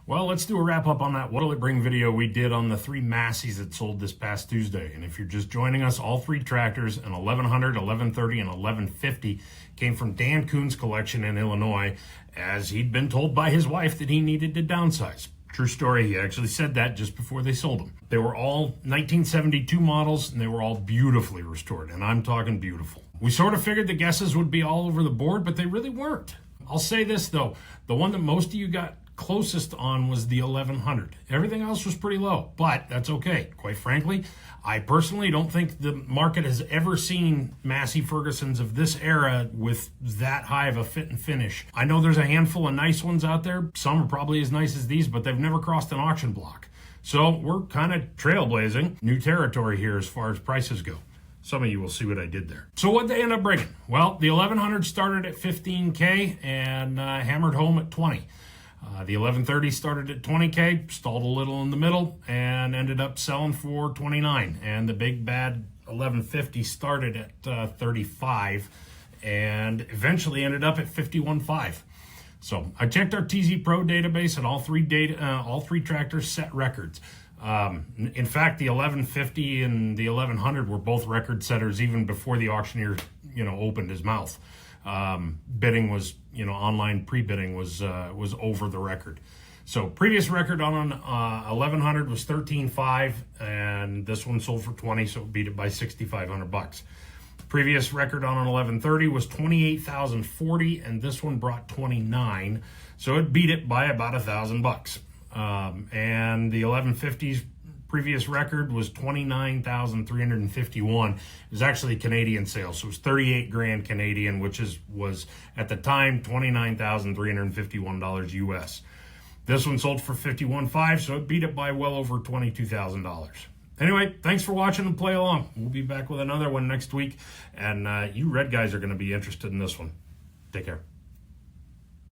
Well, let's do a wrap up on that What'll It Bring video we did on the 3 Masseys that sold this past Tuesday. And if you're just joining us, all 3 tractors, an 1100, 1130, and 1150, came from Dan Kuhn's collection in Illinois, as he'd been told by his wife that he needed to downsize. True story, he actually said that just before they sold them. They were all 1972 models, and they were all beautifully restored, and I'm talking beautiful. We sort of figured the guesses would be all over the board, but they really weren't. I'll say this, though. The one that most of you got closest on was the 1100. Everything else was pretty low, but that's okay. Quite frankly, I personally don't think the market has ever seen Massey Fergusons of this era with that high of a fit and finish. I know there's a handful of nice ones out there. Some are probably as nice as these, but they've never crossed an auction block. So we're kind of trailblazing new territory here as far as prices go. Some of you will see what I did there. So what'd they end up bringing? Well, the 1100 started at $15K and hammered home at 20. The 1130 started at 20K, stalled a little in the middle, and ended up selling for 29. And the big bad 1150 started at 35 and eventually ended up at 51.5. So I checked our TZ Pro database, and all three tractors set records. In fact, the 1150 and the 1100 were both record setters even before the auctioneer, opened his mouth. Bidding was, online pre-bidding was over the record. So previous record on an 1100 was 13.5, and this one sold for 20, so it beat it by $6,500. Previous record on an 1130 was 28,040, and this one brought 29, so it beat it by about $1,000. And the 1150's previous record was 29,351. It was actually Canadian sales, so it was 38 grand Canadian, which was at the time $29,351 US. This one sold for 51.5, so it beat it by well over $22,000. Anyway, thanks for watching and play along. We'll be back with another one next week, and you red guys are going to be interested in this one. Take care.